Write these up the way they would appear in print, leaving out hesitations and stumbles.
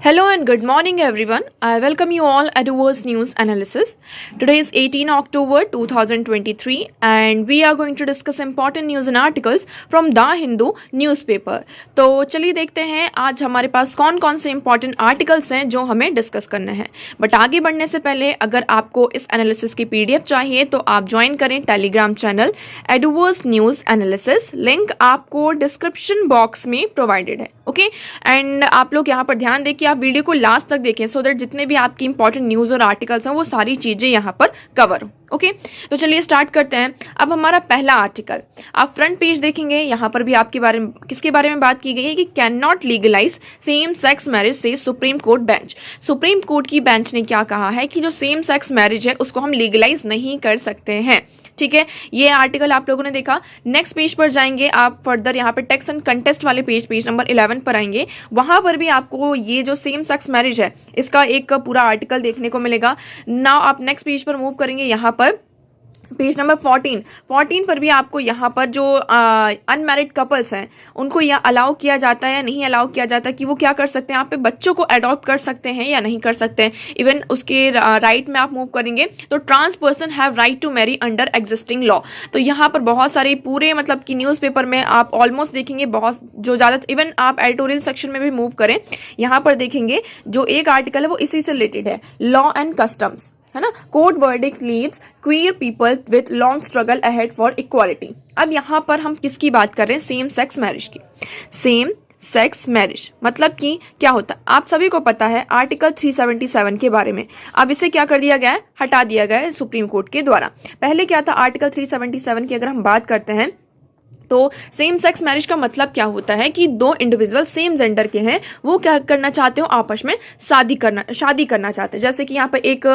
Hello and good morning everyone. I welcome you all at Worst News Analysis. Today is 18 October 2023 and we are going to discuss important news and articles from The Hindu newspaper. तो चलिए देखते हैं आज हमारे पास कौन कौन से important articles हैं जो हमें डिस्कस करने हैं. बट आगे बढ़ने से पहले अगर आपको इस एनालिसिस की PDF चाहिए तो आप ज्वाइन करें Telegram channel adverse news analysis. Link आपको डिस्क्रिप्शन बॉक्स में प्रोवाइडेड है. ओके एंड आप लोग यहाँ पर ध्यान दें कि आप वीडियो को लास्ट तक देखें सो दैट जितने भी आपकी इंपॉर्टेंट न्यूज़ और आर्टिकल्स हैं वो सारी चीज़ें यहाँ पर कवर हो. ओके तो चलिए स्टार्ट करते हैं. अब हमारा पहला आर्टिकल आप फ्रंट पेज देखेंगे. यहाँ पर भी आपके बारे में किसके बारे में बात की गई है कि can not legalize same sex marriage से Supreme Court bench. Supreme Court की बेंच ने क्या कहा है कि जो सेम सेक्स मैरिज है उसको हम लीगलाइज नहीं कर सकते हैं. ठीक है, ये आर्टिकल आप लोगों ने देखा. नेक्स्ट पेज पर जाएंगे आप फर्दर यहाँ पर टेक्स्ट एंड कंटेस्ट वाले पेज नंबर 11 पर आएंगे. वहां पर भी आपको ये जो सेम सेक्स मैरिज है इसका एक पूरा आर्टिकल देखने को मिलेगा. नाउ आप नेक्स्ट पेज पर मूव करेंगे. यहाँ पर पेज नंबर 14 पर भी आपको यहाँ पर जो अनमैरिड कपल्स हैं उनको यह अलाउ किया जाता है या नहीं अलाउ किया जाता है कि वो क्या कर सकते हैं, यहाँ पे बच्चों को अडॉप्ट कर सकते हैं या नहीं कर सकते हैं. इवन उसके राइट में आप मूव करेंगे तो trans person have right to marry under existing law. तो यहाँ पर बहुत सारे पूरे मतलब कि न्यूज़पेपर में आप ऑलमोस्ट देखेंगे बहुत जो ज़्यादा इवन आप एडिटोरियल सेक्शन में भी मूव करें यहाँ पर देखेंगे जो एक आर्टिकल है वो इसी से रिलेटेड है. लॉ एंड कस्टम्स है ना. Court verdict leaves queer people with long struggle ahead for equality. अब यहाँ पर हम किसकी बात कर रहे हैं, सेम सेक्स मैरिज की. सेम सेक्स मैरिज मतलब कि क्या होता है आप सभी को पता है आर्टिकल 377 के बारे में. अब इसे क्या कर दिया गया है, हटा दिया गया है सुप्रीम कोर्ट के द्वारा. पहले क्या था आर्टिकल 377 की अगर हम बात करते हैं तो सेम सेक्स मैरिज का मतलब क्या होता है कि दो इंडिविजुअल सेम जेंडर के हैं वो क्या करना चाहते हो आपस में शादी करना चाहते हैं. जैसे कि यहाँ पे एक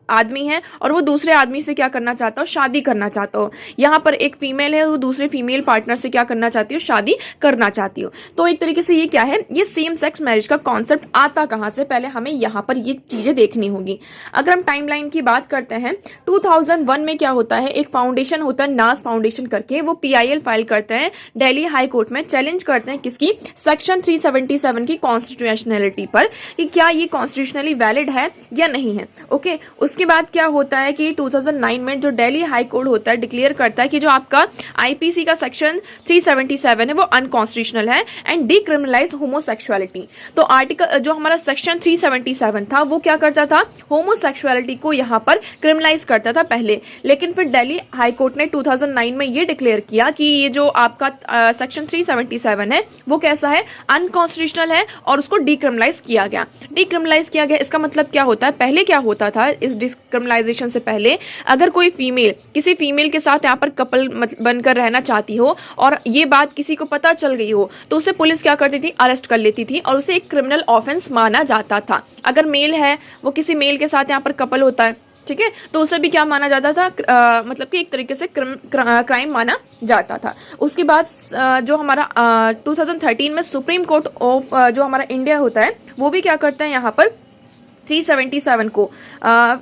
आदमी है और वो दूसरे आदमी से क्या करना चाहता हो, शादी करना चाहता हो. यहाँ पर एक फीमेल है वो दूसरे फीमेल पार्टनर से क्या करना चाहती हो, शादी करना चाहती हो. तो एक तरीके से ये क्या है, ये सेम सेक्स मैरिज का कॉन्सेप्ट आता कहाँ से, पहले हमें यहाँ पर ये चीजें देखनी होगी. अगर हम टाइमलाइन की बात करते हैं 2001 में क्या होता है, एक फाउंडेशन होता है नास फाउंडेशन करके, वो PIL फाइल करते हैं दिल्ली हाई कोर्ट में, चैलेंज करते हैं किसकी, सेक्शन 377 की कॉन्स्टिट्यूशनलिटी पर कि क्या ये कॉन्स्टिट्यूशनली वैलिड है या नहीं है. ओके उसके बाद क्या होता है कि 2009 में जो दिल्ली हाई कोर्ट होता है डिक्लेयर करता है कि जो आपका IPC का सेक्शन 377 है वो अनकॉन्स्टिट्यूशनल है एंड डिक्रिमिनलाइज होमोसेक्सुअलिटी. तो आर्टिकल जो हमारा सेक्शन 377 था वो क्या करता था, होमोसेक्सुअलिटी को यहाँ पर क्रिमिनलाइज करता था पहले. लेकिन फिर दिल्ली हाई कोर्ट ने 2009 में ये डिक्लेयर किया कि ये जो आपका सेक्शन 377 है वो कैसा है, अनकॉन्स्टिट्यूशनल है और उसको डिक्रिमिनलाइज किया गया. इसका मतलब क्या होता है, पहले क्या होता था इस डिस्क्रिमिनलाइजेशन से पहले अगर कोई फीमेल किसी फीमेल के साथ यहाँ पर कपल बनकर रहना चाहती हो और ये बात किसी को पता चल गई हो तो उसे पुलिस क्या करती थी, अरेस्ट कर लेती थी और उसे एक क्रिमिनल ऑफेंस माना जाता था. अगर मेल है वो किसी मेल के साथ यहाँ पर कपल होता है, ठीक है, तो उसे भी क्या माना जाता था, मतलब कि एक तरीके से क्राइम माना जाता था. उसके बाद जो हमारा 2013 में सुप्रीम कोर्ट ऑफ जो हमारा इंडिया होता है वो भी क्या करते हैं यहाँ पर 377 को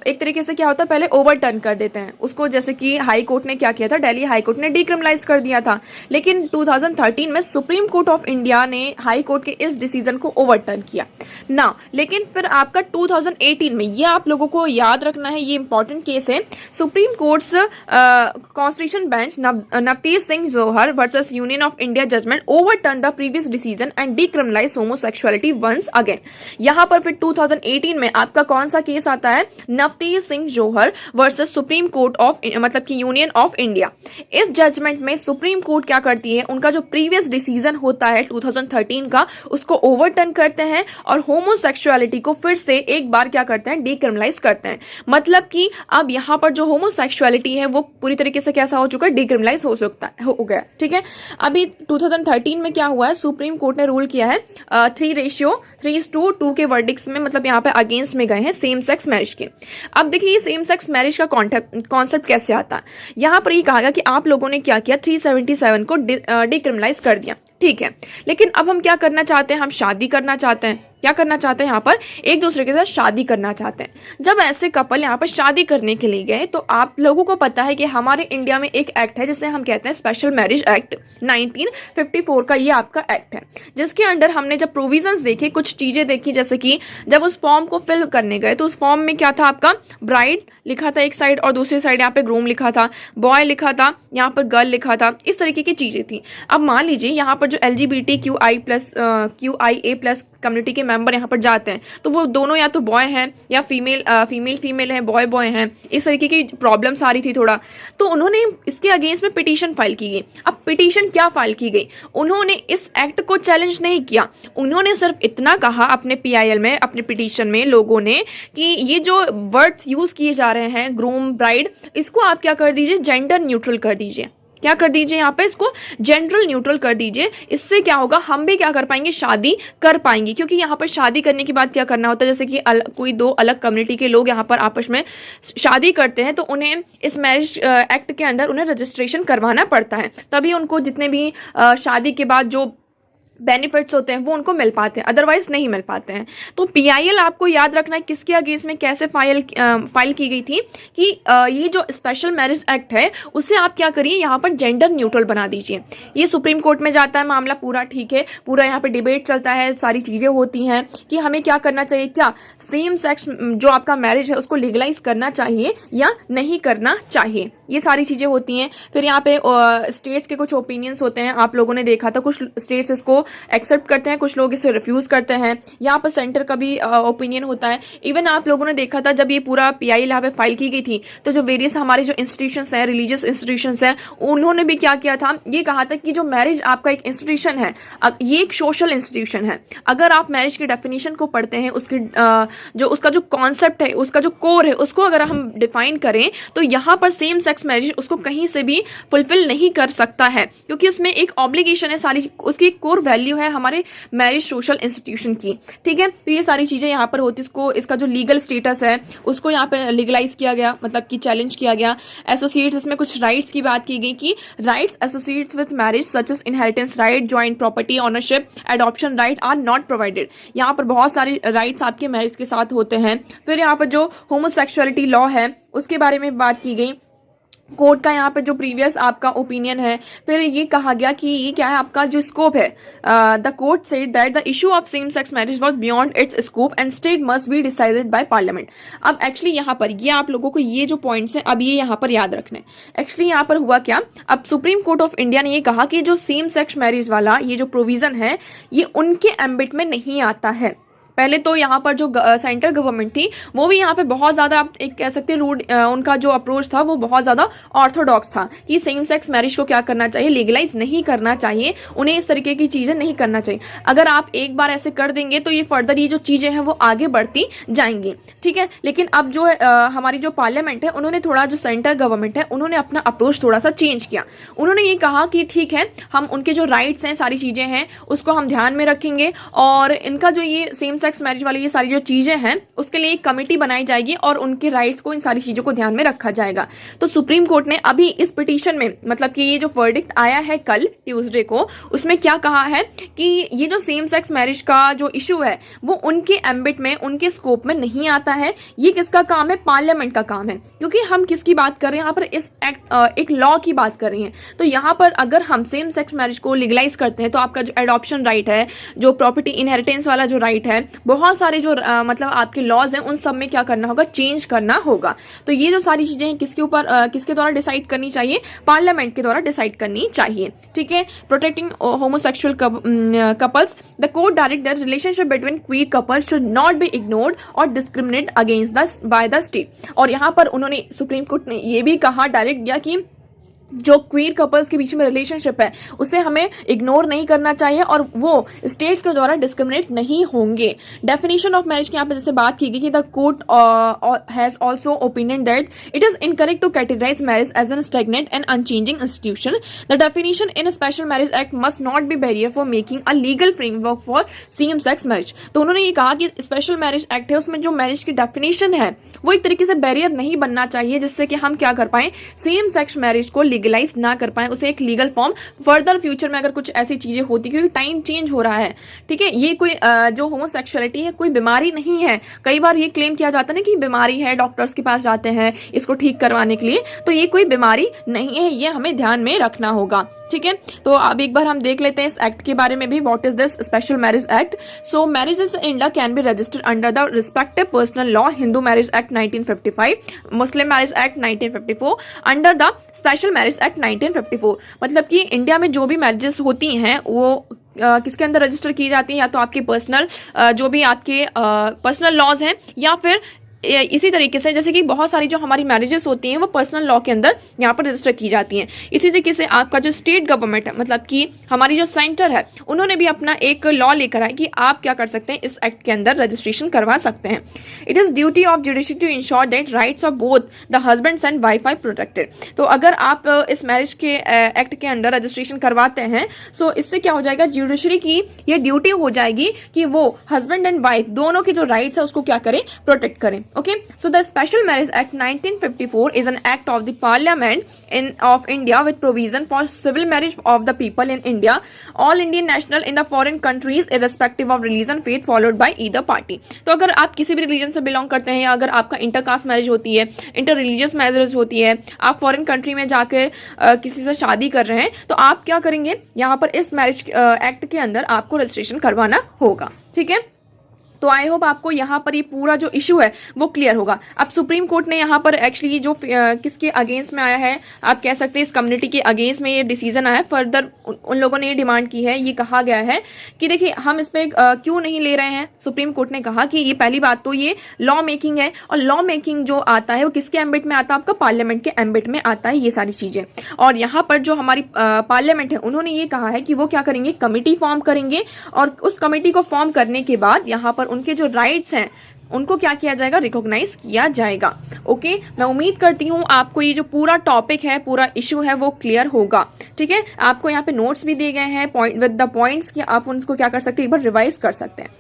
एक तरीके से क्या होता है पहले ओवरटर्न कर देते हैं उसको. जैसे कि हाई कोर्ट ने क्या किया था, दिल्ली हाई कोर्ट ने डिक्रिमिनलाइज कर दिया था. लेकिन 2013 में सुप्रीम कोर्ट ऑफ इंडिया ने हाई कोर्ट के इस डिसीजन को ओवरटर्न किया ना. लेकिन फिर आपका 2018 में ये आप लोगों को याद रखना है, ये इंपॉर्टेंट केस है, Supreme Court's constitution bench Navtej Singh Johar versus Union of India judgment overturn the previous decision and decriminalize homosexuality once again. यहाँ पर फिर 2018 में आपका कौन सा केस आता है, नवतीर Singh Johar versus supreme Court of मतलब कि यूनियन ऑफ इंडिया. इस जजमेंट में सुप्रीम कोर्ट क्या करती है, उनका जो प्रीवियस डिसीजन होता है 2013 का उसको ओवरटर्न करते हैं और होमोसेक्सुअलिटी को फिर से एक बार क्या करते हैं, डिक्रिमिनलाइज करते हैं. मतलब कि अब यहाँ पर जो होमोसेक्सुअलिटी है वो पूरी तरीके से कैसा हो चुका है, डिक्रिमिनलाइज हो गया. ठीक है, अभी 2013 में क्या हुआ है, सुप्रीम कोर्ट ने रूल किया है 3:2 के वर्डिक्ट्स में, मतलब यहाँ पे अगेंस्ट में गए हैं सेम सेक्स मैरिज के. अब देखिए सेम सेक्स मैरिज का कॉन्सेप्ट कैसे आता है. यहाँ पर ये कहा गया कि आप लोगों ने क्या किया, 377 को डिक्रिमिनलाइज कर दिया, ठीक है, लेकिन अब हम क्या करना चाहते हैं, हम शादी करना चाहते हैं. क्या करना चाहते हैं, यहाँ पर एक दूसरे के साथ शादी करना चाहते हैं। जब ऐसे कपल यहाँ पर शादी करने के लिए गए तो आप लोगों को पता है कि हमारे इंडिया में एक एक्ट है जिसे हम कहते हैं स्पेशल मैरिज एक्ट 1954 का। ये आपका एक्ट है जिसके अंडर हमने जब प्रोविजंस देखे, कुछ चीजें देखी, जैसे कि जब उस फॉर्म को फिल करने गए तो उस फॉर्म में क्या था, आपका ब्राइड लिखा था एक साइड और दूसरी साइड यहाँ पे ग्रूम लिखा था, बॉय लिखा था, यहाँ पर गर्ल लिखा था, इस तरीके की चीजें थी। अब मान लीजिए यहाँ पर जो LGBTQIA+ कम्युनिटी के मेंबर यहाँ पर जाते हैं तो वो दोनों या तो बॉय हैं या फीमेल हैं, बॉय हैं, इस तरीके की प्रॉब्लम्स आ रही थी थोड़ा। तो उन्होंने इसके अगेंस्ट में पिटीशन फाइल की गई। अब पिटीशन क्या फाइल की गई, उन्होंने इस एक्ट को चैलेंज नहीं किया, उन्होंने सिर्फ इतना कहा अपने PIL में, अपने पिटीशन में लोगों ने कि ये जो वर्ड्स यूज किए जा रहे हैं ग्रूम, ब्राइड, इसको आप क्या कर दीजिए, जेंडर न्यूट्रल कर दीजिए। क्या कर दीजिए, यहाँ पे इसको जेंडर न्यूट्रल कर दीजिए। इससे क्या होगा, हम भी क्या कर पाएंगे, शादी कर पाएंगे। क्योंकि यहाँ पर शादी करने के बाद क्या करना होता है, जैसे कि कोई दो अलग कम्युनिटी के लोग यहाँ पर आपस में शादी करते हैं तो उन्हें इस मैरिज एक्ट के अंदर उन्हें रजिस्ट्रेशन करवाना पड़ता है, तभी उनको जितने भी शादी के बाद जो बेनिफिट्स होते हैं वो उनको मिल पाते हैं, अदरवाइज नहीं मिल पाते हैं। तो PIL आपको याद रखना है किसके अगेंस्ट में कैसे फाइल की गई थी कि ये जो स्पेशल मैरिज एक्ट है उसे आप क्या करिए, यहाँ पर जेंडर न्यूट्रल बना दीजिए। ये सुप्रीम कोर्ट में जाता है मामला पूरा, ठीक है, पूरा यहाँ पे डिबेट चलता है, सारी चीज़ें होती हैं कि हमें क्या करना चाहिए, क्या सेम सेक्स जो आपका मैरिज है उसको लीगलाइज करना चाहिए या नहीं करना चाहिए, ये सारी चीज़ें होती हैं। फिर यहाँ पे स्टेट्स के कुछ ओपिनियंस होते हैं, आप लोगों ने देखा था, कुछ स्टेट्स इसको एक्सेप्ट करते हैं, कुछ लोग इसे रिफ्यूज करते हैं। यहाँ पर सेंटर का भी ओपिनियन होता है। इवन आप लोगों ने देखा था जब ये पूरा PIL यहाँ पे फाइल की गई थी तो जो वेरियस हमारे जो इंस्टीट्यूशंस हैं, रिलीजियस इंस्टीट्यूशंस हैं, उन्होंने भी क्या किया था, ये कहा था कि जो मैरिज आपका एक इंस्टीट्यूशन है, ये एक सोशल इंस्टीट्यूशन है। अगर आप मैरिज की डेफिनेशन को पढ़ते हैं, उसकी जो उसका जो कॉन्सेप्ट है, उसका जो कोर है, उसको अगर हम डिफाइन करें तो यहाँ पर सेम सेक्स मैरिज उसको कहीं से भी फुलफिल नहीं कर सकता है, क्योंकि उसमें एक ऑब्लिगेशन है, सारी उसकी एक कोर वैल्यू है हमारे मैरिज सोशल इंस्टीट्यूशन की, ठीक है। तो ये सारी चीजें यहाँ पर होती, इसको इसका जो लीगल स्टेटस है उसको यहाँ पे लीगलाइज किया गया, मतलब कि चैलेंज किया गया। एसोसिएट्स, इसमें कुछ राइट्स की बात की गई कि rights associates with marriage such as inheritance right, joint property ownership, adoption right are not provided. यहाँ पर बहुत सारे राइट्स आपके मैरिज के साथ होते हैं। फिर यहाँ पर जो होमोसेक्सुअलिटी लॉ है उसके बारे में बात की गई, कोर्ट का यहाँ पे जो प्रीवियस आपका ओपिनियन है। फिर ये कहा गया कि ये क्या है, आपका जो स्कोप है, the court said that the issue of same sex marriage was beyond it's scope and state must be decided by parliament. अब एक्चुअली यहाँ पर ये आप लोगों को ये जो पॉइंट्स हैं अब ये यहाँ पर याद रखने। एक्चुअली यहाँ पर हुआ क्या, अब सुप्रीम कोर्ट ऑफ इंडिया ने ये कहा कि जो सेम सेक्स मैरिज वाला ये जो प्रोविजन है ये उनके एम्बिट में नहीं आता है। पहले तो यहाँ पर जो सेंट्रल गवर्नमेंट थी वो भी यहाँ पे बहुत ज़्यादा आप एक कह सकते हैं रूड, उनका जो अप्रोच था वो बहुत ज़्यादा ऑर्थोडॉक्स था कि सेम सेक्स मैरिज को क्या करना चाहिए, लीगलाइज नहीं करना चाहिए, उन्हें इस तरीके की चीज़ें नहीं करना चाहिए। अगर आप एक बार ऐसे कर देंगे तो ये फर्दर ये जो चीज़ें हैं वो आगे बढ़ती जाएंगी, ठीक है। लेकिन अब जो है हमारी जो पार्लियामेंट है उन्होंने थोड़ा, जो सेंट्रल गवर्नमेंट है उन्होंने अपना अप्रोच थोड़ा सा चेंज किया। उन्होंने ये कहा कि ठीक है, हम उनके जो राइट्स हैं, सारी चीज़ें हैं उसको हम ध्यान में रखेंगे और इनका जो ये सेम सेक्स मैरिज वाली ये सारी जो चीजें हैं उसके लिए एक कमेटी बनाई जाएगी और उनके राइट्स को, इन सारी चीजों को ध्यान में रखा जाएगा। तो सुप्रीम कोर्ट ने अभी इस पिटीशन में, मतलब कि ये जो वर्डिक्ट आया है कल ट्यूसडे को, उसमें क्या कहा है कि ये जो सेम सेक्स मैरिज का जो इशू है वो उनके एम्बिट में, उनके स्कोप में नहीं आता है। ये किसका काम है, पार्लियामेंट का काम है। क्योंकि हम किसकी बात कर रहे हैं यहाँ पर, इस एक्ट एक लॉ की बात कर रहे हैं। तो यहाँ पर अगर हम सेम सेक्स मैरिज को लीगलाइज करते हैं तो आपका जो एडॉप्शन राइट है, जो प्रॉपर्टी इनहेरिटेंस वाला जो राइट है, बहुत सारे जो मतलब आपके लॉज हैं उन सब में क्या करना होगा, चेंज करना होगा। तो ये जो सारी चीजें हैं किसके ऊपर, किसके द्वारा डिसाइड करनी चाहिए, पार्लियामेंट के द्वारा डिसाइड करनी चाहिए, ठीक है। Protecting homosexual couples, the court direct that relationship between queer couples should not be ignored और discriminate against by the state. और यहाँ पर उन्होंने, सुप्रीम कोर्ट ने ये भी कहा, डायरेक्ट दिया कि जो क्वीर कपल्स के बीच में रिलेशनशिप है उसे हमें इग्नोर नहीं करना चाहिए और वो स्टेट के द्वारा डिस्क्रिमिनेट नहीं होंगे। डेफिनेशन ऑफ मैरिज की यहाँ पे जैसे बात की गई कि the court has also opinion that it is incorrect to categorise marriage as an stagnant and unchanging institution. The definition in special marriage act must not be barrier for making a legal framework for same sex marriage. तो उन्होंने ये कहा कि special marriage act है उसमें जो marriage की definition है वो एक तरीके से बैरियर नहीं बनना चाहिए जिससे कि हम क्या कर पाए, सेम सेक्स मैरिज को लीगलाइज ना कर पाए, उसे एक लीगल फॉर्म फर्दर फ्यूचर में अगर कुछ ऐसी चीजें होती, क्योंकि टाइम चेंज हो रहा है, ठीक है। ये कोई जो होमोसेक्सुअलिटी है कोई बीमारी नहीं है। कई बार ये क्लेम किया जाता है ना कि बीमारी है, डॉक्टर्स के पास जाते हैं इसको ठीक करवाने के लिए, तो ये कोई बीमारी नहीं है, ये हमें ध्यान में रखना होगा, ठीक है। तो अब एक बार हम देख लेते हैं इस एक्ट के बारे में भी। What is this special marriage act? So marriages in India can be registered under the respective personal law, Hindu marriage act 1955, Muslim marriage act 1954, under the special marriage act 1954। मतलब कि इंडिया में जो भी मैरिजेस होती हैं वो किसके अंदर रजिस्टर की जाती है, या तो आपके पर्सनल जो भी आपके पर्सनल लॉज हैं, या फिर इसी तरीके से जैसे कि बहुत सारी जो हमारी मैरिजेस होती हैं वो पर्सनल लॉ के अंदर यहाँ पर रजिस्टर की जाती हैं। इसी तरीके से आपका जो स्टेट गवर्नमेंट है, मतलब कि हमारी जो सेंटर है, उन्होंने भी अपना एक लॉ लेकर आया कि आप क्या कर सकते हैं, इस एक्ट के अंदर रजिस्ट्रेशन करवा सकते हैं। It is duty of judiciary to ensure that rights of both the husbands and wife are protected. तो अगर आप इस मैरिज के एक्ट के अंदर रजिस्ट्रेशन करवाते हैं, सो इससे क्या हो जाएगा, जुडिशरी की ये ड्यूटी हो जाएगी कि वो हस्बैंड एंड वाइफ दोनों के जो राइट्स है उसको क्या करें, प्रोटेक्ट करें। Okay, so the Special Marriage Act 1954 is an act of the Parliament of India with provision for civil marriage of the people in India, all Indian national in the foreign countries irrespective of religion, faith followed by either party। तो अगर आप किसी भी religion से belong करते हैं, या अगर आपका इंटरकास्ट मैरिज होती है, इंटर रिलीजियस मैरिज होती है, आप फॉरेन कंट्री में जाके किसी से शादी कर रहे हैं, तो आप क्या करेंगे, यहाँ पर इस मैरिज एक्ट के अंदर आपको रजिस्ट्रेशन करवाना होगा, ठीक है। तो आई होप आपको यहाँ पर ये पूरा जो इशू है वो क्लियर होगा। अब सुप्रीम कोर्ट ने यहाँ पर एक्चुअली जो किसके अगेंस्ट में आया है, आप कह सकते हैं इस कम्युनिटी के अगेंस्ट में ये डिसीजन आया है। फर्दर उन लोगों ने ये डिमांड की है, ये कहा गया है कि देखिए हम इस पर क्यों नहीं ले रहे हैं। सुप्रीम कोर्ट ने कहा कि ये पहली बात तो ये लॉ मेकिंग है, और लॉ मेकिंग जो आता है वो किसके एम्बिट में आता है, आपका पार्लियामेंट के एम्बिट में आता है ये सारी चीजें। और यहाँ पर जो हमारी पार्लियामेंट है, उन्होंने ये कहा है कि वो क्या करेंगे, कमेटी फॉर्म करेंगे, और उस कमेटी को फॉर्म करने के बाद यहाँ पर उनके जो राइट्स हैं उनको क्या किया जाएगा, रिकॉग्नाइज किया जाएगा। ओके, मैं उम्मीद करती हूँ आपको ये जो पूरा टॉपिक है, पूरा इशू है वो क्लियर होगा, ठीक है। आपको यहाँ पे नोट्स भी दिए गए हैं पॉइंट विद द पॉइंट्स कि आप उनको क्या कर सकते हैं, एक बार रिवाइज कर सकते हैं।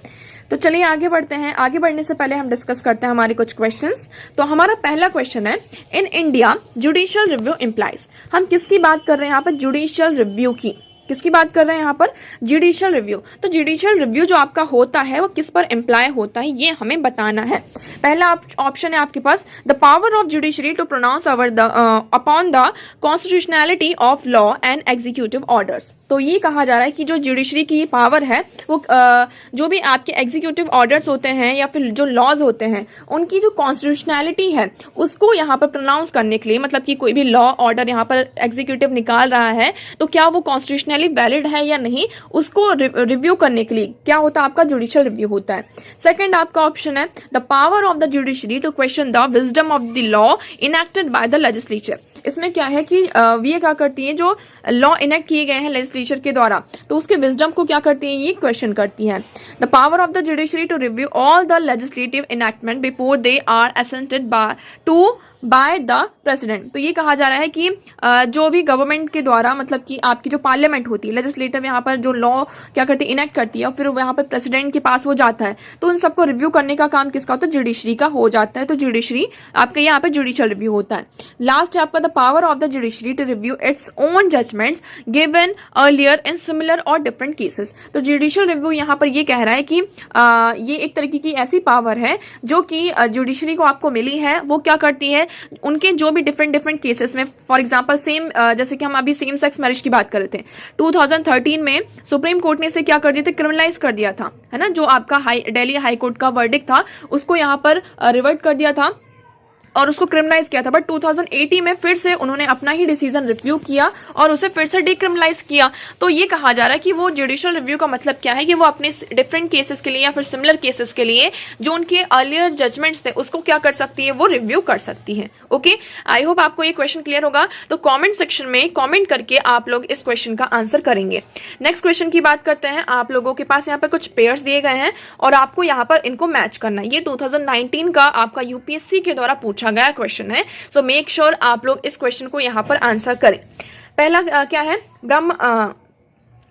तो चलिए आगे बढ़ते हैं। आगे बढ़ने से पहले हम डिस्कस करते हैं हमारे कुछ क्वेश्चंस। तो हमारा पहला क्वेश्चन है, in India judicial review implies. हम किसकी बात कर रहे हैं यहाँ पर, जुडिशियल रिव्यू की। किसकी बात कर रहे हैं यहाँ पर, जुडिशियल रिव्यू। तो जुडिशियल रिव्यू जो आपका होता है वो किस पर एम्प्लॉय होता है, ये हमें बताना है। पहला ऑप्शन है आपके पास, the power of judiciary to pronounce upon the constitutionality of law and executive orders. तो ये कहा जा रहा है कि जो जुडिशरी की पावर है वो जो भी आपके एग्जीक्यूटिव ऑर्डर्स होते हैं या फिर जो लॉज होते हैं उनकी जो कॉन्स्टिट्यूशनैलिटी है उसको यहाँ पर प्रोनाउंस करने के लिए, मतलब कि कोई भी लॉ ऑर्डर यहाँ पर एग्जीक्यूटिव निकाल रहा है तो क्या वो कॉन्स्टिट्यूशनली वैलिड है या नहीं, उसको रिव्यू करने के लिए क्या होता है, आपका जुडिशियल रिव्यू होता है। सेकंड आपका ऑप्शन है, the power of the judiciary to question the wisdom of the law enacted by the legislature. इसमें क्या है कि ये क्या करती है, जो लॉ इनेक्ट किए गए हैं लेजिस्लेचर के द्वारा तो उसके विजडम को क्या करती है, ये क्वेश्चन करती है। The power of the judiciary to review all the legislative enactment before they are assented by the president. तो ये कहा जा रहा है कि जो भी गवर्नमेंट के द्वारा, मतलब कि आपकी जो पार्लियामेंट होती है, लेजिस्लेटिव यहाँ पर जो लॉ क्या करती है, इनेक्ट करती है, और फिर यहाँ पर प्रेसिडेंट के पास वो जाता है, तो उन सबको रिव्यू करने का काम किसका होता है, जुडिशरी का हो जाता है। तो जुडिशरी आपका यहाँ पे जुडिशियल रिव्यू होता है। लास्ट है आपका, the power of the judiciary to review its own judgments given earlier in similar or different cases. तो जुडिशियल रिव्यू यहाँ पर ये कह रहा है कि ये एक तरीके की ऐसी पावर है जो कि जुडिशरी को आपको मिली है। वो क्या करती है, उनके जो भी डिफरेंट केसेस में, फॉर एग्जांपल सेम जैसे कि हम अभी सेम सेक्स मैरिज की बात कर रहे थे, 2013 में सुप्रीम कोर्ट ने इसे क्या कर दिया था, क्रिमिनलाइज कर दिया था, है ना। जो आपका दिल्ली हाई कोर्ट का वर्डिक्ट था उसको यहाँ पर रिवर्ट कर दिया था और उसको क्रिमिनलाइज किया था। बट 2018 में फिर से उन्होंने अपना ही डिसीजन रिव्यू किया और उसे फिर से डिक्रिमिनलाइज किया। तो ये कहा जा रहा है कि वो जुडिशियल रिव्यू का मतलब क्या है कि वो अपने डिफरेंट केसेस के लिए या फिर सिमिलर केसेस के लिए जो उनके अर्लियर जजमेंट्स थे उसको क्या कर सकती है, वो रिव्यू कर सकती है। ओके, आई होप आपको ये क्वेश्चन क्लियर होगा। तो कॉमेंट सेक्शन में कॉमेंट करके आप लोग इस क्वेश्चन का आंसर करेंगे। नेक्स्ट क्वेश्चन की बात करते हैं। आप लोगों के पास यहाँ पर कुछ पेयर्स दिए गए हैं और आपको यहाँ पर इनको मैच करना है। ये 2019 का आपका यूपीएससी के द्वारा पूछा गया क्वेश्चन है। सो मेक श्योर आप लोग इस क्वेश्चन को यहाँ पर आंसर करें। पहला क्या है,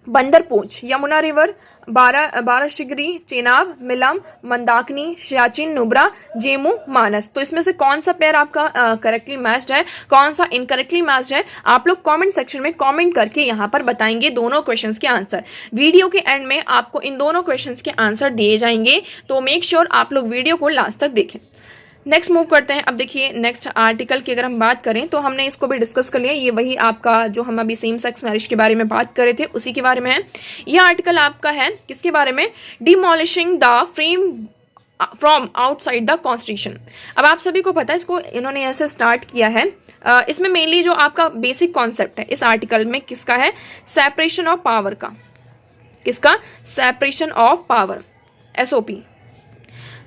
बंदरपूंछ, यमुना रिवर, बाराशिगरी, चेनाब, मिलम, मंदाकिनी, सियाचिन, नुब्रा, जेमू, मानस। तो इसमें से कौन सा पेयर आपका करेक्टली मैच्ड है, कौन सा इनकरेक्टली मैच्ड है, आप लोग कमेंट सेक्शन में कमेंट करके यहाँ पर बताएंगे दोनों क्वेश्चंस के आंसर। वीडियो के एंड में आपको इन दोनों क्वेश्चंस के आंसर दिए जाएंगे, तो मेक श्योर आप लोग वीडियो को लास्ट तक देखें। नेक्स्ट मूव करते हैं। अब देखिए नेक्स्ट आर्टिकल की अगर हम बात करें तो हमने इसको भी डिस्कस कर लिया, ये वही आपका जो हम अभी सेम सेक्स मैरिज के बारे में बात कर रहे थे उसी के बारे में है। ये आर्टिकल आपका है किसके बारे में, demolishing the frame from outside the constitution. अब आप सभी को पता है इसको इन्होंने ऐसे स्टार्ट किया है। इसमें मेनली जो आपका बेसिक कॉन्सेप्ट है इस आर्टिकल में किसका है, सेपरेशन ऑफ पावर का। किसका, separation of power, SOP.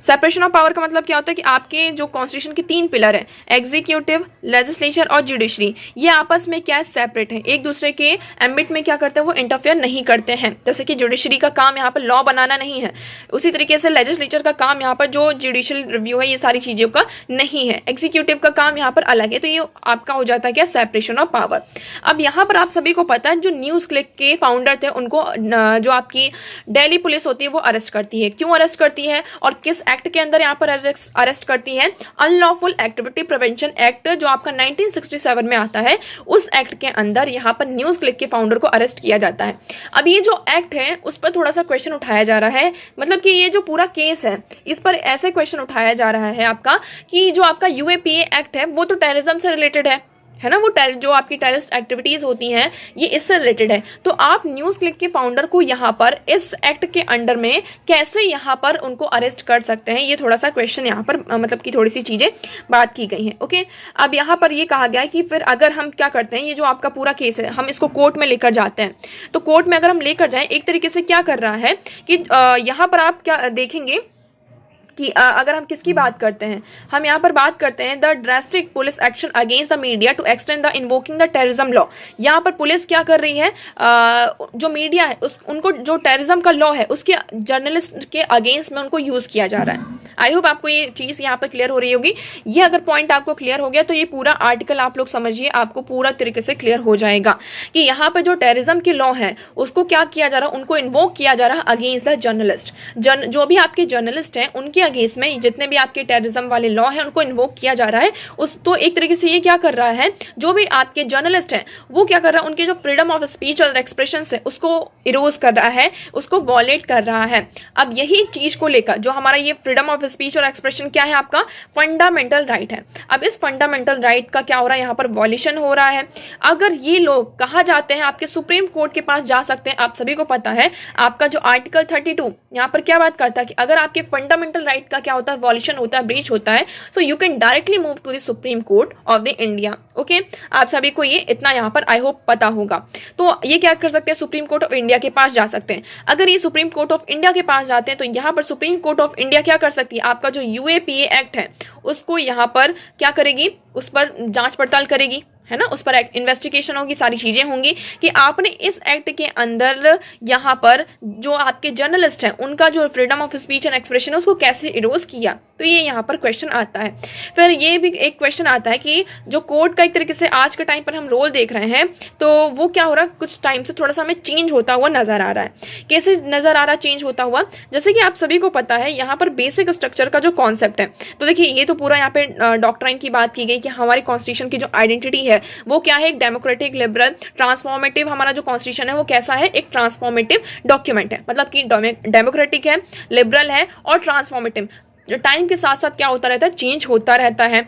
Separation of power का मतलब क्या होता है कि आपके जो कॉन्स्टिट्यूशन के 3 पिलर है, एग्जीक्यूटिव, लेजिस्लेचर और जुडिशरी, ये आपस में क्या है, सेपरेट है, एक दूसरे के एम्बिट में क्या करते हैं, वो इंटरफेयर नहीं करते हैं। जैसे कि जुडिशरी का काम यहाँ पर लॉ बनाना नहीं है, उसी तरीके से लेजिस्लेचर का काम यहाँ पर जो जुडिशियल रिव्यू है ये सारी चीजों का नहीं है, एग्जीक्यूटिव का काम यहाँ पर अलग है। तो ये आपका हो जाता है क्या, सेपरेशन ऑफ पावर। अब यहाँ पर आप सभी को पता है जो न्यूज क्लिक के फाउंडर थे उनको जो आपकी दिल्ली पुलिस होती है वो अरेस्ट करती है। क्यों अरेस्ट करती है और किस एक्ट के अंदर यहाँ पर अरेस्ट करती है, अनलॉफुल एक्टिविटी प्रिवेंशन एक्ट जो आपका 1967 में आता है, उस एक्ट के अंदर यहाँ पर न्यूज क्लिक के फाउंडर को अरेस्ट किया जाता है। अब ये जो एक्ट है उस पर थोड़ा सा क्वेश्चन उठाया जा रहा है, मतलब कि ये जो पूरा केस है इस पर ऐसे क्वेश्चन उठाया जा रहा है आपका कि जो आपका यूएपीए एक्ट है वो तो टेररिज्म से रिलेटेड है ना, वो जो आपकी टेररिस्ट एक्टिविटीज होती हैं ये इससे रिलेटेड है। तो आप न्यूज क्लिक के फाउंडर को यहाँ पर इस एक्ट के अंडर में कैसे यहाँ पर उनको अरेस्ट कर सकते हैं, ये थोड़ा सा क्वेश्चन यहाँ पर मतलब कि थोड़ी सी चीजें बात की गई हैं। ओके, अब यहाँ पर ये कहा गया है कि फिर अगर हम क्या करते हैं, ये जो आपका पूरा केस है हम इसको कोर्ट में लेकर जाते हैं, तो कोर्ट में अगर हम लेकर जाएं एक तरीके से क्या कर रहा है कि यहाँ पर आप क्या देखेंगे कि अगर हम किसकी बात करते हैं, हम यहाँ पर बात करते हैं the drastic police action against the media to extend the invoking the terrorism law. यहाँ पर पुलिस क्या कर रही है, जो मीडिया है उनको जो टेररिज्म का लॉ है उसके जर्नलिस्ट के अगेंस्ट में उनको यूज किया जा रहा है। आई होप आपको ये चीज यहाँ पर क्लियर हो रही होगी। ये अगर पॉइंट आपको क्लियर हो गया तो ये पूरा आर्टिकल आप लोग समझिए, आपको पूरा तरीके से क्लियर हो जाएगा कि यहाँ पर जो टेररिज्म के लॉ है उसको क्या किया जा रहा है, उनको इन्वोक किया जा रहा है अगेंस्ट द जर्नलिस्ट। जो भी आपके जर्नलिस्ट हैं उनके अगेंस्ट में जितने भी आपके टेररिज्म वाले लॉ हैं उनको इन्वोक किया जा रहा है। उस तो एक तरीके से ये क्या कर रहा है, जो भी आपके जर्नलिस्ट हैं वो क्या कर रहा है, उनके जो फ्रीडम ऑफ स्पीच और एक्सप्रेशन है उसको इरोज कर रहा है, उसको वॉलेट कर रहा है। अब यही चीज को लेकर जो हमारा ये फ्रीडम ऑफ स्पीच और एक्सप्रेशन क्या है, आपका फंडामेंटल राइट है। अब इस फंडामेंटल राइट का क्या हो रहा है, यहाँ पर वॉल्यूशन हो रहा है। अगर ये लोग कहा जाते हैं आपके सुप्रीम कोर्ट के पास जा सकते हैं। आप सभी को पता है आपका जो आर्टिकल 32 यहाँ पर क्या बात करता है कि अगर आपके फंडामेंटल राइट का क्या होता है, वॉल्यूशन होता है, ब्रीच होता है, so you can directly move to the Supreme Court of the India. Okay, आप सभी को ये इतना यहाँ पर आई होप पता होगा। तो ये क्या कर सकते हैं, सुप्रीम कोर्ट ऑफ इंडिया के पास जा सकते हैं। अगर ये सुप्रीम कोर्ट ऑफ इंडिया के पास जाते हैं तो यहाँ पर सुप्रीम कोर्ट ऑफ इंडिया क्या कर सकती है, आपका जो यूएपीए एक्ट है उसको यहाँ पर क्या करेगी, उस पर जांच पड़ताल करेगी, है ना, उस पर इन्वेस्टिगेशन होगी, सारी चीजें होंगी कि आपने इस एक्ट के अंदर यहाँ पर जो आपके जर्नलिस्ट हैं उनका जो freedom of speech and expression है उसको कैसे इरोज किया। तो ये यहाँ पर क्वेश्चन आता है। फिर ये भी एक क्वेश्चन आता है कि जो कोर्ट का एक तरीके से आज के टाइम पर हम रोल देख रहे हैं तो वो क्या हो रहा है, कुछ टाइम से थोड़ा सा हमें चेंज होता हुआ नजर आ रहा है। कैसे नजर आ रहा है चेंज होता हुआ, जैसे कि आप सभी को पता है यहाँ पर बेसिक स्ट्रक्चर का जो कॉन्सेप्ट है, तो देखिए ये तो पूरा यहाँ पे डॉक्ट्राइन की बात की गई कि हमारी कॉन्स्टिट्यूशन की जो आइडेंटिटी है वो क्या है, एक डेमोक्रेटिक, लिबरल, ट्रांसफॉर्मेटिव। हमारा जो कॉन्स्टिट्यूशन है वो कैसा है, एक ट्रांसफॉर्मेटिव डॉक्यूमेंट है, मतलब कि डेमोक्रेटिक है, लिबरल है और ट्रांसफॉर्मेटिव। जो टाइम के साथ साथ क्या होता रहता है, चेंज होता रहता है।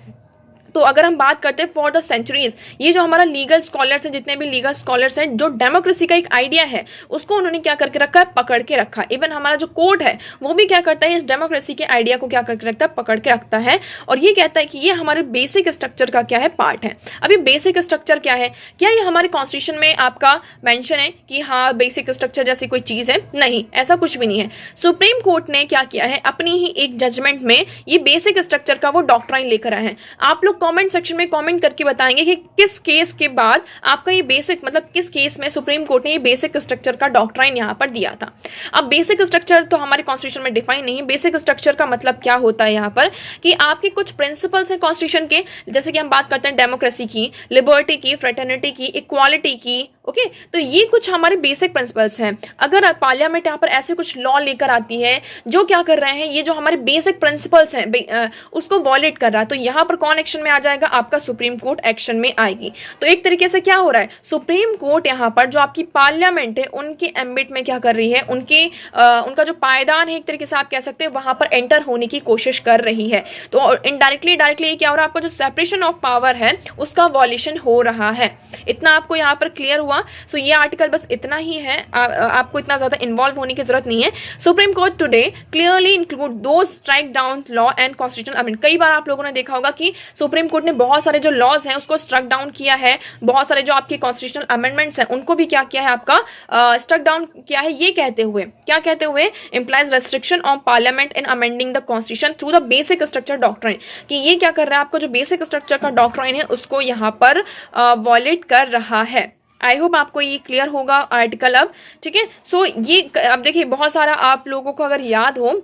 तो अगर हम बात करते हैं फॉर द सेंचुरीज, ये जो हमारा लीगल स्कॉलर्स हैं, जितने भी लीगल स्कॉलर्स हैं, जो डेमोक्रेसी का एक आइडिया है उसको उन्होंने क्या करके रखा है, पकड़ के रखा। इवन हमारा जो कोर्ट है वो भी क्या करता है, इस डेमोक्रेसी के आइडिया को क्या करके रखता है, पकड़ के रखता है। और ये कहता है कि ये हमारे बेसिक स्ट्रक्चर का क्या है, पार्ट है। अभी बेसिक स्ट्रक्चर क्या है, क्या ये हमारे कॉन्स्टिट्यूशन में आपका मेंशन है कि हाँ बेसिक स्ट्रक्चर जैसी कोई चीज है? नहीं, ऐसा कुछ भी नहीं है। सुप्रीम कोर्ट ने क्या किया है, अपनी ही एक जजमेंट में ये बेसिक स्ट्रक्चर का वो डॉक्ट्राइन लेकर आए हैं। आप लोग कमेंट सेक्शन में कमेंट करके बताएंगे कि किस केस के बाद आपका ये बेसिक, मतलब किस केस में सुप्रीम कोर्ट ने ये बेसिक स्ट्रक्चर का डॉक्ट्राइन यहां पर दिया था। अब बेसिक स्ट्रक्चर तो हमारे कॉन्स्टिट्यूशन में डिफाइन नहीं है। बेसिक स्ट्रक्चर का मतलब क्या होता है यहां पर कि आपके कुछ प्रिंसिपल्स हैं कॉन्स्टिट्यूशन के, जैसे कि हम बात करते हैं डेमोक्रेसी की, लिबर्टी की, फ्रेटर्निटी की, इक्वालिटी की, ओके तो ये कुछ हमारे बेसिक प्रिंसिपल्स हैं। अगर पार्लियामेंट यहाँ पर ऐसे कुछ लॉ लेकर आती है जो क्या कर रहे हैं, ये जो हमारे बेसिक प्रिंसिपल्स हैं उसको वॉलेट कर रहा है, तो यहाँ पर कौन एक्शन में आ जाएगा, आपका सुप्रीम कोर्ट एक्शन में आएगी। तो एक तरीके से क्या हो रहा है, सुप्रीम कोर्ट यहाँ पर जो आपकी पार्लियामेंट है उनके एम्बिट में क्या कर रही है, उनका जो पायदान है एक तरीके से आप कह सकते हैं वहां पर एंटर होने की कोशिश कर रही है। तो इनडायरेक्टली डायरेक्टली क्या हो रहा है, आपका जो सेपरेशन ऑफ पावर है उसका वॉल्यूशन हो रहा है। इतना आपको यहाँ पर क्लियर हुआ। सो ये आर्टिकल बस इतना ही है, आपको इतना ज्यादा इन्वॉल्व होने की जरूरत नहीं है। Supreme court today clearly include those strike down law and constitutional amendment. कई बार आप लोगों ने देखा होगा कि सुप्रीम कोर्ट ने बहुत सारे जो लॉज हैं उसको स्ट्रक डाउन किया है, बहुत सारे जो आपके कॉन्स्टिट्यूशनल अमेंडमेंट्स हैं उनको भी क्या किया है, आपका स्ट्रक डाउन किया है। ये कहते हुए क्या कहते हुए, implies restriction on parliament in amending the constitution through the basic structure doctrine, कि ये क्या कर रहा है, आपका जो बेसिक स्ट्रक्चर का डॉक्ट्राइन है उसको यहाँ पर वॉलेट कर रहा है। आई होप आपको ये क्लियर होगा आर्टिकल अब, ठीक है। सो ये अब देखिए बहुत सारा आप लोगों को अगर याद हो,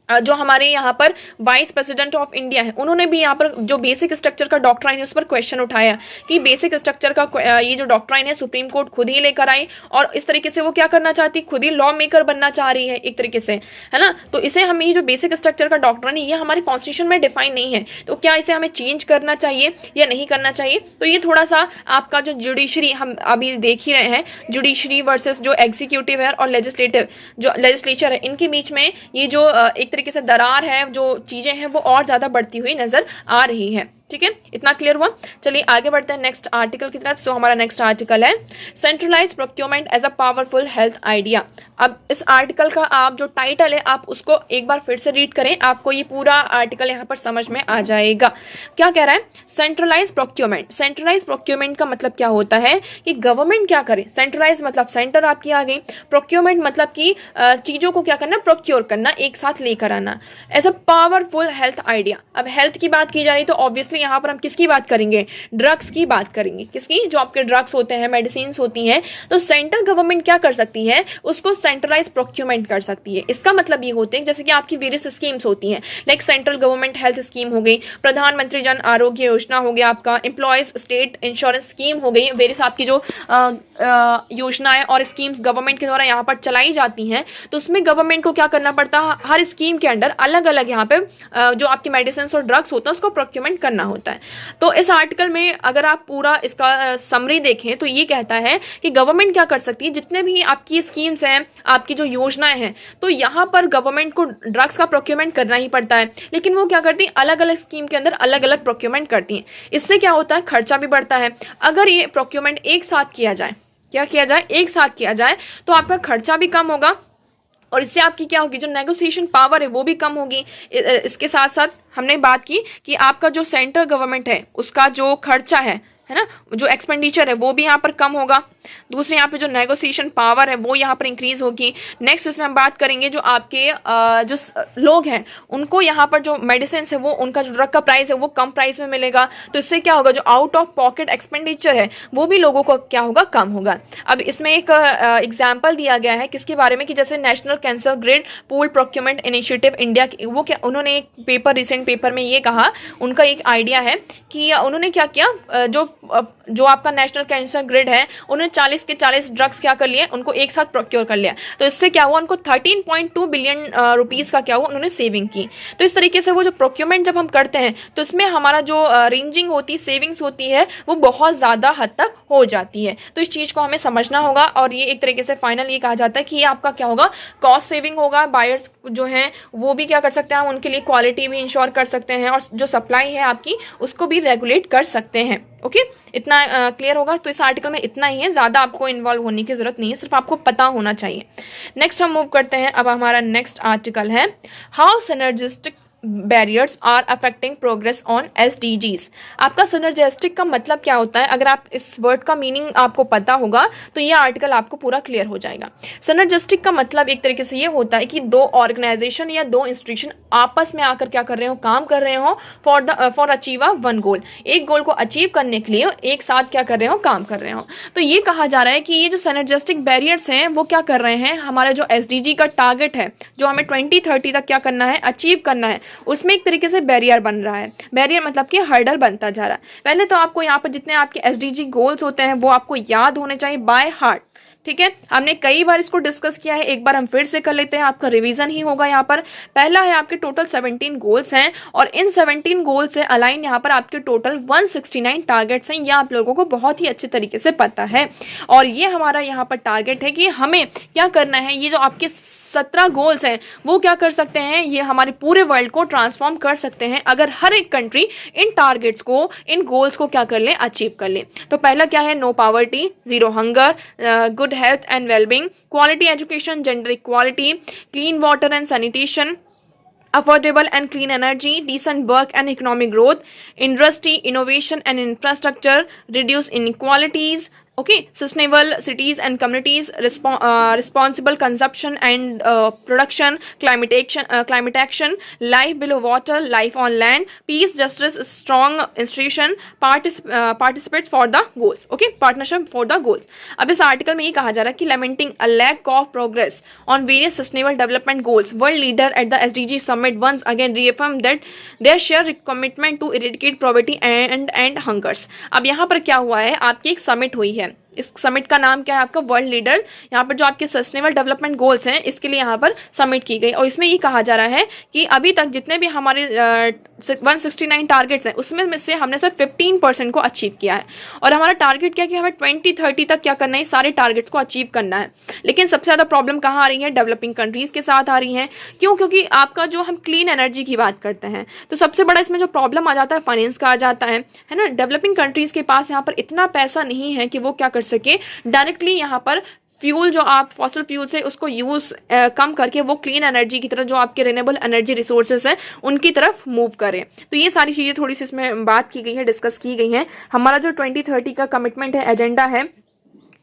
जो हमारे यहाँ पर वाइस प्रेसिडेंट ऑफ इंडिया है उन्होंने भी यहाँ पर जो बेसिक स्ट्रक्चर का डॉक्ट्राइन है उस पर क्वेश्चन उठाया कि बेसिक स्ट्रक्चर का ये जो डॉक्ट्राइन है सुप्रीम कोर्ट खुद ही लेकर आई और इस तरीके से वो क्या करना चाहती, खुद ही लॉ मेकर बनना चाह रही है एक तरीके से, है ना। तो इसे हमें ये जो बेसिक स्ट्रक्चर का डॉक्ट्राइन है ये हमारे कॉन्स्टिट्यूशन में डिफाइन नहीं है, तो क्या इसे हमें चेंज करना चाहिए या नहीं करना चाहिए। तो ये थोड़ा सा आपका जो जुडिशरी हम अभी देख ही रहे हैं, जुडिशरी वर्सेस जो एग्जीक्यूटिव है और लेजिस्लेटिव जो लेजिस्लेचर है इनके बीच में ये जो एक तरीके से दरार है, जो चीजें हैं वो और ज्यादा बढ़ती हुई नजर आ रही है। ठीक है, इतना क्लियर हुआ। चलिए आगे बढ़ते हैं नेक्स्ट आर्टिकल की तरफ। सो हमारा नेक्स्ट आर्टिकल है centralised procurement as a powerful health idea. अब इस आर्टिकल का आप जो टाइटल है आप उसको एक बार फिर से रीड करें, आपको ये पूरा आर्टिकल यहाँ पर समझ में आ जाएगा। क्या कह रहा है, सेंट्रलाइज्ड प्रोक्योरमेंट। सेंट्रलाइज्ड प्रोक्योरमेंट का मतलब क्या होता है कि गवर्नमेंट क्या करे, सेंट्रलाइज मतलब सेंटर आपकी आ गई, प्रोक्योरमेंट मतलब कि चीजों को क्या करना, प्रोक्योर करना, एक साथ लेकर आना as a powerful health idea. अब हेल्थ की बात की जा रही तो ऑब्वियसली यहाँ पर हम किसकी बात करेंगे, ड्रग्स की बात करेंगे। किसकी, जो आपके ड्रग्स होते हैं, मेडिसिन होती हैं, तो सेंट्रल गवर्नमेंट क्या कर सकती है, उसको सेंट्रलाइज प्रोक्योरमेंट कर सकती है। इसका मतलब ये होते हैं जैसे कि आपकी वेरियस स्कीम्स होती हैं, like central government health scheme हो गई, प्रधानमंत्री जन आरोग्य योजना हो गया, आपका एम्प्लॉयज स्टेट इंश्योरेंस स्कीम हो गई, वेरियस आपकी जो योजनाएं और स्कीम्स गवर्नमेंट के द्वारा यहाँ पर चलाई जाती हैं, तो उसमें गवर्नमेंट को क्या करना पड़ता है, हर स्कीम के अंडर अलग अलग यहाँ पे जो आपकी मेडिसिन और ड्रग्स होता है उसको प्रोक्योरमेंट करना होता है। तो इस आर्टिकल में अगर आप पूरा इसका समरी देखें तो ये कहता है कि गवर्नमेंट क्या कर सकती है, जितने भी आपकी स्कीम्स हैं, आपकी जो योजनाएं हैं, तो यहाँ पर गवर्नमेंट को ड्रग्स का प्रोक्योरमेंट करना ही पड़ता है, लेकिन वो क्या करती है, अलग अलग स्कीम के अंदर अलग अलग प्रोक्योरमेंट करती हैं। इससे क्या होता है, खर्चा भी बढ़ता है। अगर ये प्रोक्योरमेंट एक साथ किया जाए, क्या किया जाए, एक साथ किया जाए, तो आपका खर्चा भी कम होगा और इससे आपकी क्या होगी, जो नेगोशिएशन पावर है वो भी कम होगी। इसके साथ साथ हमने बात की कि आपका जो सेंट्रल गवर्नमेंट है उसका जो खर्चा है ना, जो एक्सपेंडिचर है वो भी यहाँ पर कम होगा। दूसरे यहाँ पे जो नेगोशिएशन पावर है वो यहाँ पर इंक्रीज होगी। नेक्स्ट इसमें हम बात करेंगे जो आपके जो लोग हैं उनको यहाँ पर जो मेडिसिन है वो, उनका जो ड्रग का प्राइस है वो कम प्राइस में मिलेगा, तो इससे क्या होगा, जो आउट ऑफ पॉकेट एक्सपेंडिचर है वो भी लोगों को क्या होगा, कम होगा। अब इसमें एक एग्जाम्पल दिया गया है किसके बारे में, कि जैसे national cancer grid pool procurement initiative India, वो क्या, उन्होंने एक पेपर, रिसेंट पेपर में ये कहा, उनका एक आइडिया है कि उन्होंने क्या किया, जो आपका नेशनल कैंसर ग्रिड है उन्होंने 40 के 40 ड्रग्स क्या कर लिए, उनको एक साथ प्रोक्योर कर लिया, तो इससे क्या हुआ, उनको 13.2 बिलियन रुपीस का क्या हुआ, उन्होंने सेविंग की। तो इस तरीके से वो जो प्रोक्योरमेंट जब हम करते हैं तो इसमें हमारा जो रेंजिंग होती, सेविंग्स होती है वो बहुत ज्यादा हद तक हो जाती है। तो इस चीज को हमें समझना होगा और ये एक तरीके से फाइनल ये कहा जाता है कि ये आपका क्या होगा, कॉस्ट सेविंग होगा। बायर्स जो हैं वो भी क्या कर सकते हैं, उनके लिए क्वालिटी भी इंश्योर कर सकते हैं और जो सप्लाई है आपकी उसको भी रेगुलेट कर सकते हैं। ओके, इतना क्लियर होगा। तो इस आर्टिकल में इतना ही है, ज्यादा आपको इन्वॉल्व होने की जरूरत नहीं है, सिर्फ आपको पता होना चाहिए। नेक्स्ट हम मूव करते हैं। अब हमारा नेक्स्ट आर्टिकल है how synergistic barriers are affecting progress on SDGs. आपका सिनर्जिस्टिक का मतलब क्या होता है, अगर आप इस वर्ड का मीनिंग आपको पता होगा तो ये आर्टिकल आपको पूरा क्लियर हो जाएगा। सिनर्जिस्टिक का मतलब एक तरीके से ये होता है कि दो ऑर्गेनाइजेशन या दो इंस्टीट्यूशन आपस में आकर क्या कर रहे हो, काम कर रहे हो फॉर अचीव वन गोल, एक गोल को अचीव करने के लिए एक साथ क्या कर रहे हो, काम कर रहे हो। तो ये कहा जा रहा है कि ये जो सिनर्जिस्टिक बैरियर्स हैं वो क्या कर रहे हैं, हमारा जो एसडीजी का टारगेट है जो हमें 2030 तक क्या करना है, अचीव करना है, उसमें एक तरीके से बैरियर बन रहा है। बैरियर मतलब कि हर्डल बनता जा रहा है। पहले तो आपको यहाँ पर जितने आपके SDG गोल्स होते हैं वो आपको याद होने चाहिए बाय हार्ट। ठीक है, हमने कई बार इसको डिस्कस किया है, एक बार हम फिर से कर लेते हैं, आपका रिवीजन ही होगा। यहाँ पर पहला है आपके टोटल 17 गोल्स हैं और इन 17 गोल से अलाइन यहाँ पर आपके टोटल 169 टारगेट्स हैं। ये आप लोगों को बहुत ही अच्छे तरीके से पता है। और ये हमारा यहाँ पर टारगेट है कि हमें क्या करना है, ये जो आपके 17 गोल्स हैं वो क्या कर सकते हैं, ये हमारे पूरे वर्ल्ड को ट्रांसफॉर्म कर सकते हैं अगर हर एक कंट्री इन टारगेट्स को, इन गोल्स को क्या कर ले, अचीव कर ले। तो पहला क्या है, no poverty, zero hunger, good health and wellbeing, quality education, gender equality, clean water and sanitation, affordable and clean energy, decent work and economic growth, industry, innovation and infrastructure, reduce inequalities, okay, sustainable cities and communities, responsible consumption and production, climate action, life below water, life on land, peace, justice, strong institution, participate for the goals, okay, partnership for the goals। अब इस article में ये कहा जा रहा है कि lamenting a lack of progress on various sustainable development goals, world leader at the SDG summit once again reaffirmed that their shared commitment to eradicate poverty and hungers। अब यहाँ पर क्या हुआ है, आपकी एक समिट हुई है, इस समिट का नाम क्या है आपका, वर्ल्ड लीडर। यहाँ पर जो आपके सस्टेनेबल डेवलपमेंट गोल्स हैं इसके लिए यहाँ पर समिट की गई और इसमें ये कहा जा रहा है कि अभी तक जितने भी हमारे 169 टारगेट्स हैं उसमें से हमने सिर्फ 15% को अचीव किया है। और हमारा टारगेट क्या है कि हमें 2030 तक क्या करना है, सारे टारगेट्स को अचीव करना है। लेकिन सबसे ज़्यादा प्रॉब्लम कहाँ आ रही है, डेवलपिंग कंट्रीज के साथ आ रही है। क्यों? क्योंकि आपका जो हम क्लीन एनर्जी की बात करते हैं तो सबसे बड़ा इसमें जो प्रॉब्लम आ जाता है फाइनेंस का आ जाता है ना। डेवलपिंग कंट्रीज के पास यहाँ पर इतना पैसा नहीं है कि वो क्या कर सके, डायरेक्टली यहाँ पर फ्यूल जो आप फॉसिल फ्यूल से उसको यूज कम करके वो क्लीन एनर्जी की तरफ, जो आपके रिन्यूएबल एनर्जी रिसोर्सेज हैं उनकी तरफ मूव करें। तो ये सारी चीजें थोड़ी सी इसमें बात की गई है, डिस्कस की गई हैं। हमारा जो 2030 का कमिटमेंट है, एजेंडा है,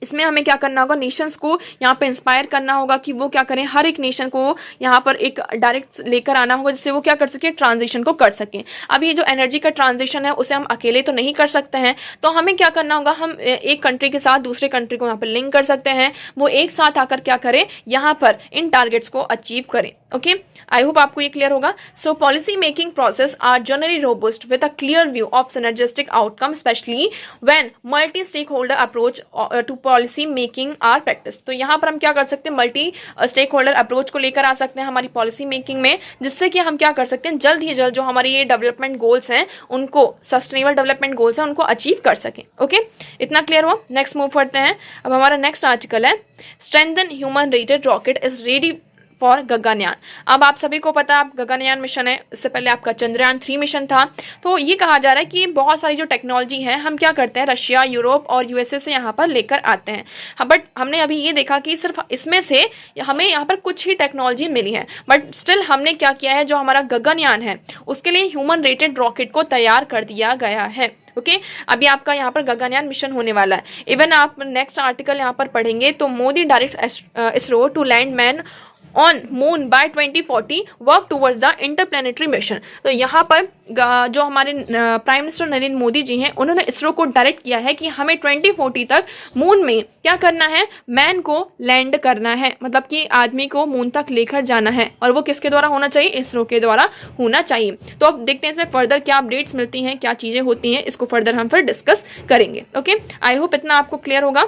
इसमें हमें क्या करना होगा, नेशंस को यहाँ पे इंस्पायर करना होगा कि वो क्या करें, हर एक नेशन को यहाँ पर एक डायरेक्ट लेकर आना होगा जिससे वो क्या कर सके, ट्रांजिशन को कर सकें। अब ये जो एनर्जी का ट्रांजिशन है उसे हम अकेले तो नहीं कर सकते हैं, तो हमें क्या करना होगा, हम एक कंट्री के साथ दूसरे कंट्री को यहाँ पर लिंक कर सकते हैं, वो एक साथ आकर क्या करें, यहाँ पर इन टारगेट्स को अचीव करें। ओके, आई होप आपको ये क्लियर होगा। So policy making process are generally robust with a clear view of synergistic outcome, especially when multi stake holder approach to policy making are practice. तो यहाँ पर हम क्या कर सकते हैं, मल्टी स्टेक होल्डर अप्रोच को लेकर आ सकते हैं हमारी पॉलिसी मेकिंग में, जिससे कि हम क्या कर सकते हैं, जल्द ही जल्द जो हमारी ये डेवलपमेंट गोल्स हैं उनको, सस्टेनेबल डेवलपमेंट गोल्स हैं उनको अचीव कर सकें। ओके, इतना क्लियर हुआ। नेक्स्ट मूव करते हैं। अब हमारा नेक्स्ट आर्टिकल है, strengthen human rated rocket is ready for Gaganyaan. अब आप सभी को पता है आप गगनयान मिशन है, इससे पहले आपका चंद्रयान 3 मिशन था। तो ये कहा जा रहा है कि बहुत सारी जो टेक्नोलॉजी है हम क्या करते हैं, रशिया, यूरोप और USA से यहाँ पर लेकर आते हैं। हाँ, बट हमने अभी ये देखा कि सिर्फ इसमें से हमें यहाँ पर कुछ ही टेक्नोलॉजी मिली है, बट स्टिल हमने क्या किया है, जो हमारा गगनयान है उसके लिए ह्यूमन रेटेड रॉकेट को तैयार कर दिया गया है। ओके, अभी आपका यहाँ पर गगनयान मिशन होने वाला है। इवन आप नेक्स्ट आर्टिकल यहाँ पर पढ़ेंगे तो Modi direct ISRO to land man on moon by 2040 work towards the interplanetary mission. तो यहाँ पर जो हमारे प्राइम मिनिस्टर नरेंद्र मोदी जी हैं उन्होंने इसरो को डायरेक्ट किया है कि हमें 2040 तक मून में क्या करना है, मैन को लैंड करना है, मतलब कि आदमी को मून तक लेकर जाना है। और वो किसके द्वारा होना चाहिए, इसरो के द्वारा होना चाहिए। तो अब देखते हैं इसमें फर्दर क्या अपडेट्स मिलती हैं, क्या चीज़ें होती हैं, इसको फर्दर हम फिर डिस्कस करेंगे। ओके, आई होप इतना आपको क्लियर होगा।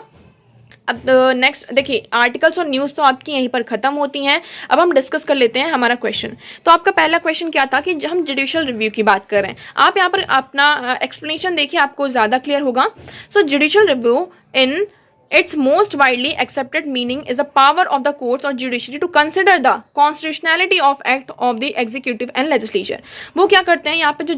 अब नेक्स्ट देखिए, आर्टिकल्स और न्यूज़ तो आपकी यहीं पर खत्म होती हैं। अब हम डिस्कस कर लेते हैं हमारा क्वेश्चन। तो आपका पहला क्वेश्चन क्या था कि हम जुडिशियल रिव्यू की बात कर रहे हैं। आप यहाँ पर अपना एक्सप्लेनेशन देखिए, आपको ज़्यादा क्लियर होगा। सो judicial review in its most widely accepted meaning is the power of the courts or judiciary to consider the constitutionality of act of the executive and legislature। वो क्या करते हैं यहाँ पे, जो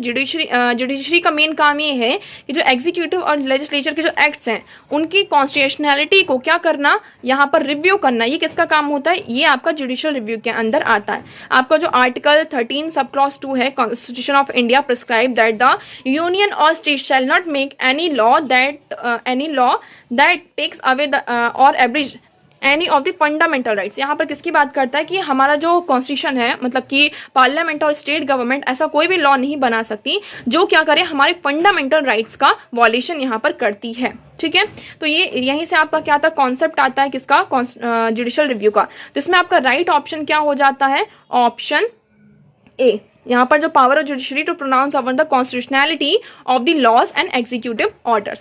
जुडिशरी का मेन काम ये है कि जो एग्जीक्यूटिव और लेजिस्लेचर के जो एक्ट्स हैं उनकी कॉन्स्टिट्यूशनैलिटी को क्या करना, यहाँ पर रिव्यू करना। ये किसका काम होता है, ये आपका जुडिशियल रिव्यू के अंदर आता है। आपका जो आर्टिकल 13 सब क्लॉज 2 है constitution of India prescribe that the union और state shall not make any law that takes away or abridge any of the fundamental rights. यहाँ पर किसकी बात करता है कि हमारा जो कॉन्स्टिट्यूशन है, मतलब कि पार्लियामेंट और स्टेट गवर्नमेंट ऐसा कोई भी लॉ नहीं बना सकती जो क्या करे, हमारे फंडामेंटल राइट्स का वॉल्यूशन यहाँ पर करती है। ठीक है, तो ये यहीं से आपका क्या आता है, कॉन्सेप्ट आता है किसका, जुडिशियल रिव्यू का। तो इसमें आपका राइट ऑप्शन क्या हो जाता है, ऑप्शन ए, यहाँ पर जो power of judiciary to pronounce upon the constitutionality of the laws and executive orders.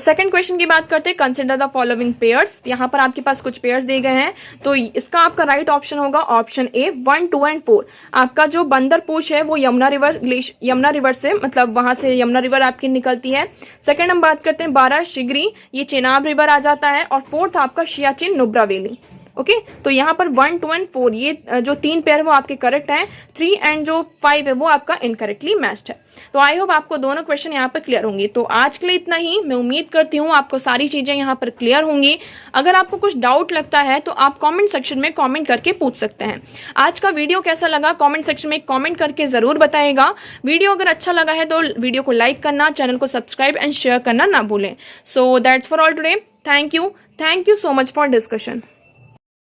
Second question की बात करते हैं, कंसिडर द फॉलोइंग पेयर्स। यहाँ पर आपके पास कुछ पेयर्स दिए गए हैं, तो इसका आपका राइट ऑप्शन होगा ऑप्शन ए 1, 2 एंड 4। आपका जो बंदर पूछ है वो यमुना रिवर से, मतलब वहां से यमुना रिवर आपकी निकलती है। सेकंड हम बात करते हैं 12 शिगरी, ये चेनाब रिवर आ जाता है। और फोर्थ आपका सियाचिन नुब्रा वैली। ओके तो यहाँ पर 1, 2 एंड 4 ये जो 3 पेयर वो आपके करेक्ट हैं, 3 एंड जो 5 है वो आपका इनकरेक्टली मैच्ड है। तो आई होप आपको दोनों क्वेश्चन यहाँ पर क्लियर होंगे। तो आज के लिए इतना ही, मैं उम्मीद करती हूँ आपको सारी चीजें यहाँ पर क्लियर होंगी। अगर आपको कुछ डाउट लगता है तो आप कमेंट सेक्शन में कमेंट करके पूछ सकते हैं। आज का वीडियो कैसा लगा कमेंट सेक्शन में कमेंट करके जरूर बताइएगा। वीडियो अगर अच्छा लगा है तो वीडियो को लाइक करना, चैनल को सब्सक्राइब एंड शेयर करना ना भूलें। So that's for all today. Thank you so much for discussion.